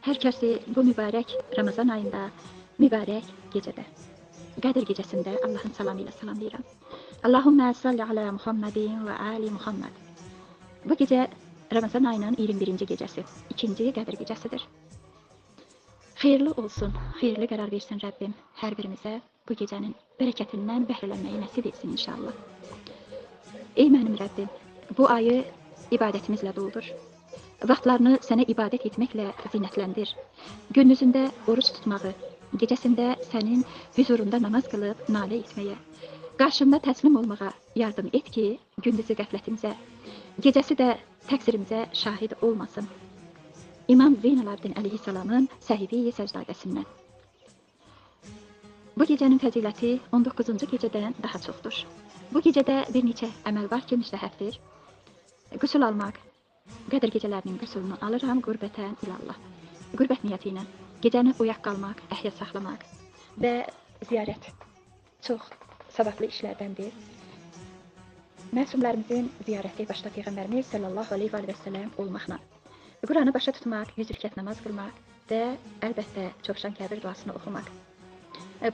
Hər kəsi bu mübarək Ramazan ayında, mübarək gecədə, Qədr gecəsində Allahın salamı ilə salamlayıram. Allahümmə salli alə Muhammedin və ali Muhammed. Bu gecə Ramazan ayının 21-ci gecəsi, ikinci Qədr gecəsidir. Xeyirli olsun, xeyirli qərar versin Rəbbim hər birimizə bu gecənin bərəkətindən bəhrələnməyi nəsib etsin inşallah. Ey mənim Rəbbim, bu ayı ibadətimizlə doldur. Vaxtlarını sənə ibadət etməklə zinətləndir. Gündüzündə oruç tutmağı, gecəsində sənin hüzurunda namaz qılıb nalə etməyə, qarşında təslim olmağa yardım et ki, gündüzü qəflətimizə, gecəsi də təqsirimizə şahid olmasın. İmam Zeynəlabdin əleyhissalamın Səhifə-i Səcdadəsindən. Bu gecənin fəziləti 19-cu gecədən daha çoxdur. Bu gecədə bir neçə əməl var ki, müstəhəbdir. Qüsul almaq. Qədr gecələrinin qüsulunu alıram qürbətən ilallah. Qürbət niyyəti ilə gecəni oyaq qalmaq, əhya saxlamaq və ziyarət çox savablı işlərdəndir. Məsumlərimizin ziyarəti başda Peyğəmbərimiz sallallahu aleyhi və səlləm olmaqla, Quranı başa tutmaq, 100 rükət namaz qılmaq və əlbəttə Çovşan Kəbir duasını oxumaq.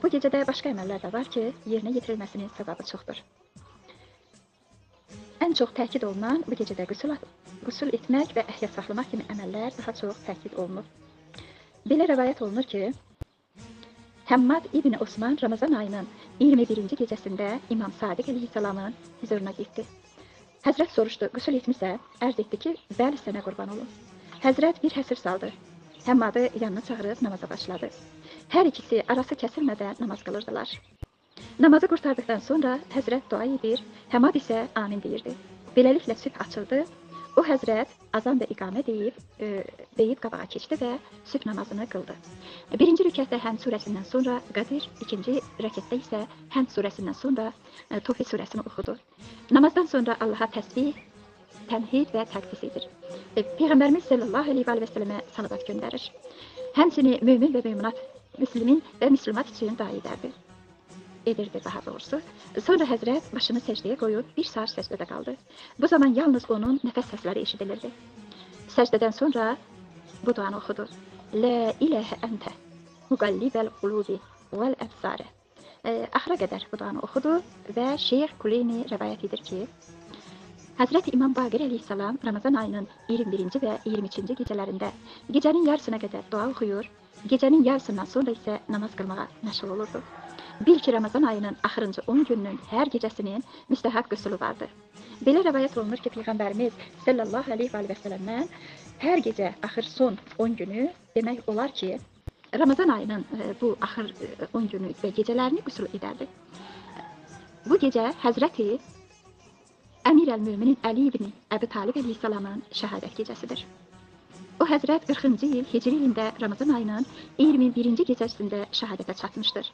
Bu gecədə başqa əməllər də var ki, yerinə yetirilməsinin savabı çoxdur. Ən çox təkid olunan bu gecədə qüsul etmək və əhya saxlamaq kimi əməllər daha çox təkid olunur. Belə rəvayət olunur ki, Həmmad İbn Osman Ramazan ayının 21-ci gecəsində İmam Sadiq əleyhissalamın huzuruna getdi. Həzrət soruşdu, qüsul etmişsə? Ərz etdi ki, bəli sənə qurban olun. Həzrət bir həsir saldı. Həmmadı yanına çağırıb namaza başladı. Hər ikisi arası kəsilmədən namaz qılırdılar. Namazı qurtardıqdan sonra Həzrət dua edir, Həmad isə amin deyirdi. Beləliklə sübh açıldı. O Həzrət azan və iqamə deyib qabağa keçdi və sübh namazını qıldı. Birinci rükətdə Həmd surəsindən sonra Qədir, ikinci rəkətdə isə Həmd surəsindən sonra Tofi surəsini oxudu. Namazdan sonra Allaha təsbih, təmhid və təqdis edir. Peyğəmbərimiz sallallahu aleyhi və səlləmə salavat göndərir. Həmçinin mömin və möminat, müslimin və müslümat üçün dua edirdi daha doğrusu. Sonra Həzrət başını səcdəyə qoyub bir saat səcdədə qaldı. Bu zaman yalnız onun nəfəs səsləri eşidilirdi. Səcdədən sonra bu duanı oxudu. La ilahə əntə, müqallibəl qulubi vəl əbsarə. Axıra qədər bu duanı oxudu və Şeyx Kuleyni rəvayət edir ki, Həzrət İmam Baqir əleyhissalam Ramazan ayının 21-ci və 23-ci gecələrində gecənin yarısına qədər dua oxuyur, gecənin yarısından sonra isə namaz qılmağa məşğul olurdu. Bil ki, Ramazan ayının axırıncı 10 gününün hər gecəsinin müstəhab qüsulu vardı. Belə rəvayət olunur ki, Peyğəmbərimiz sallallahu aleyhi və səlləmdən hər gecə axır son 10 günü demək olar ki, Ramazan ayının bu axır 10 günü və gecələrini qüsul edərdi. Bu gecə Həzrəti Əmir əl-Müminin Əli ibn Əbi Talib əleyhissalamın şəhadət gecəsidir. O Həzrət 40-cı il Hicri ilində Ramazan ayının 21-ci gecəsində şəhadətə çatmışdır.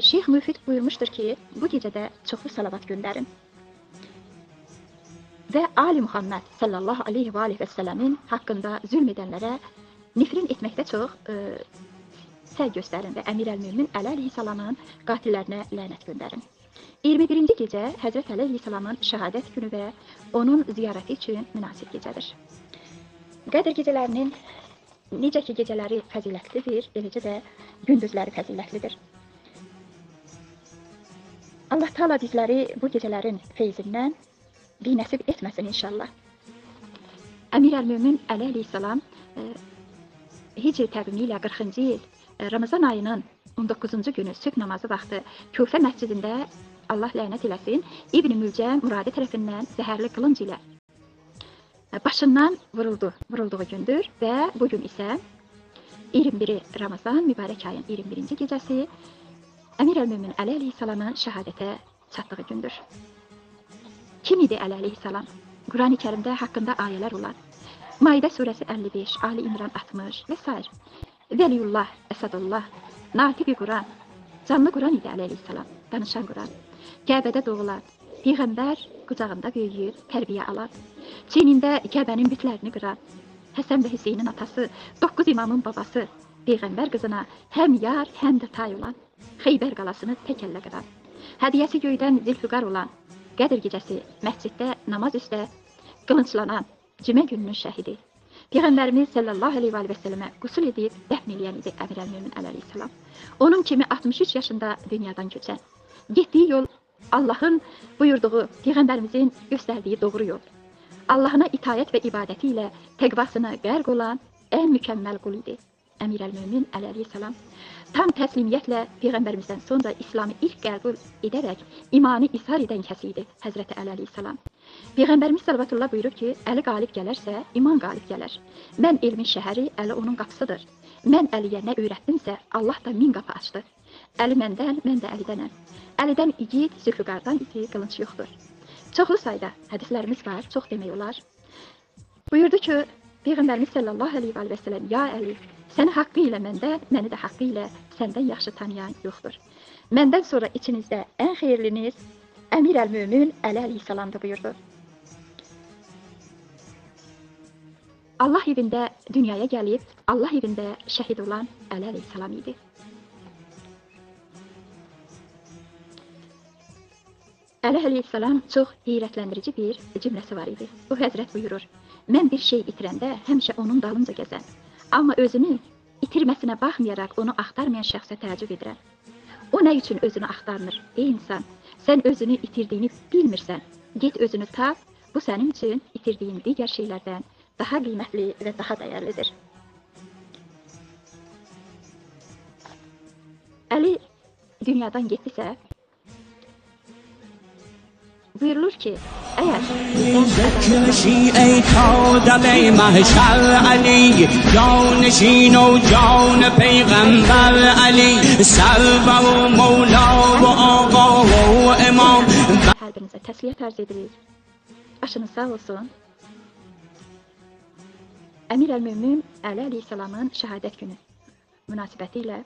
Şeyx Müfid buyurmuşdur ki, bu gecədə çoxlu salavat göndərin. Və Ali Muhammed sallallahu aleyhi və səlləmin haqqında zülm edənlərə nifrin etməkdə çox səy göstərin və Əmir əl-Mümin Əli əleyhissalamın qatillərinə lənət göndərin. 21-ci gecə Həzrət Əli əleyhissalamın şəhadət günü və onun ziyarəti üçün münasib gecədir. Qədr gecələrinin necə ki gecələri fəzilətlidir, eləcə də gündüzləri fəzilətlidir. Allah Teala bizləri bu gecələrin feyzindən binəsib etməsin inşallah. Əmir əl-Mömin Əli əleyhissalam Hicr təqvimi ilə 40-cı il Ramazan ayının 19-cu günü sübh namazı vaxtı Küfə məscidində Allah lənət eləsin İbn Mülcəm Muradi tərəfindən zəhərli qılınc ilə başından vurulduğu gündür və bugün isə 21 Ramazan mübarək ayın 21-ci gecəsi Əmir əl-Mömin Əli əleyhissalamın şəhadətə çatdığı gündür. Kim idi Əli əleyhissalam? Qurani Kərimdə haqqında ayələr olar. Maidə surəsi 55, Ali İmran 60 və s. Vəliyullah, Əsədullah, Natiqi Quran, canlı Quran idi Əli əleyhissalam, danışan Quran. Kəbədə doğulan, Peyğəmbər qucağında böyüyüb, tərbiyə alan, çiynində Kəbənin bütlərini qıran, Həsən və Hüseynin atası, 9 imamın babası, Peyğəmbər qızına həm yar, həm də tay olan, Xeybər qalasını təkəllə qıran, hədiyəsi göydən zilfüqar olan, Qədr gecəsi məsciddə namaz üstə qılınclanan, cümə gününün şəhidi, Peyğəmbərimiz sallallahu əleyhi və səlləmə qüsul edib dəfn eləyən idi Əmirəl-mömin əleyhissalam. Onun kimi 63 yaşında dünyadan köçən. Getdiyi yol Allahın buyurduğu, Peyğəmbərimizin göstərdiyi doğru yol. Allahına itayət və ibadəti ilə təqvasına qərq olan ən mükəmməl qul idi. Əmirəl-mömin əleyhissalam tam təslimiyyətlə Peyğəmbərimizdən sonra İslamı ilk qəbul edərək imanı ishar edən kəs idi Həzrəti Əli əleyhissalam. Peyğəmbərimiz sallallahu buyurur ki, Əli qalib gələrsə, iman qalib gələr. Mən elmin şəhəri, Əli onun qapısıdır. Mən Əliyə nə öyrətdimsə, Allah da min qapı açdı. Əli məndən, mən də Əlidənəm. Əlidən igid, zülfüqardan iti qılınc yoxdur. Çoxlu sayda hədislərimiz var, çox demək olar. Buyurdu ki, Peyğəmbərimiz sallallahu əleyhi və səlləm, ya Əli, səni haqqı ilə məndə, məni də haqqı ilə səndən yaxşı tanıyan yoxdur. Məndən sonra içinizdə ən xeyirliniz Əmirəl-mömin Əli əleyhissalamdır buyurdu. Allah evində dünyaya gəlib, Allah evində şəhid olan Əli əleyhissalam idi. Əli əleyhissalam çox heyrətləndirici bir cümləsi var idi. Bu həzrət buyurur, mən bir şey itirəndə həmişə onun dalınca gəzən, amma özünü itirməsinə baxmayaraq onu axtarmayan şəxsə təəccüb edirəm. O nə üçün özünü axtarmır? Ey insan, sən özünü itirdiyini bilmirsən. Get özünü tap, bu sənin üçün itirdiyin digər şeylərdən daha qiymətli və daha dəyərlidir. Əli dünyadan getdisə, buyurulur ki, əgər بکشی ای تا دم محشر علی جانشین و جان پیغمبر علی سرور و مولا و آقا و امام hər birinizə təsliyyət arz edirik. Başınız sağ olsun. Əmirəl-mömin Əli əleyhissalamın şəhadət günü münasibəti ilə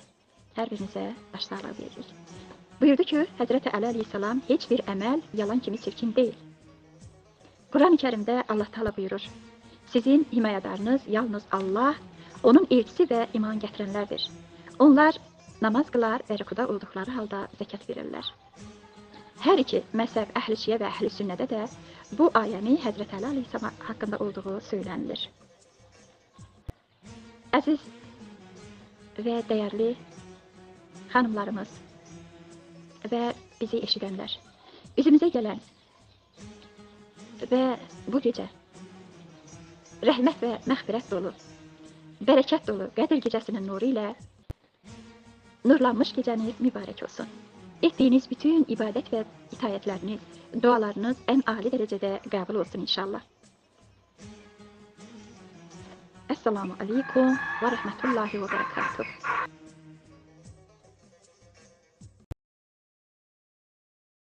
hər birinizə başsağlığı veririk. Buyurdu ki, Həzrəti Əli əleyhissalam heç bir əməl yalan kimi çirkin deyil. Quran-ı Kərimdə Allah Teala buyurur, sizin himayədarınız yalnız Allah, onun elçisi və iman gətirənlərdir. Onlar namaz qılar və rükuda olduqları halda zəkat verirlər. Hər iki məzhəb əhl-i şiə və əhl-i sünnədə də bu ayəni Həzrəti Əli əleyhissalam haqqında olduğu söylənilir. Əziz və dəyərli xanımlarımız və bizi eşidənlər, üzümüzə gələn və bu gecə rəhmət və məğfirət dolu, bərəkət dolu Qədr gecəsinin nuru ilə nurlanmış gecəniz mübarək olsun. Etdiyiniz bütün ibadət və itayətləriniz, dualarınız ən ali dərəcədə qəbul olsun inşallah. Əssalamu aleykum və rəhmətullahi və bərəkatuhu.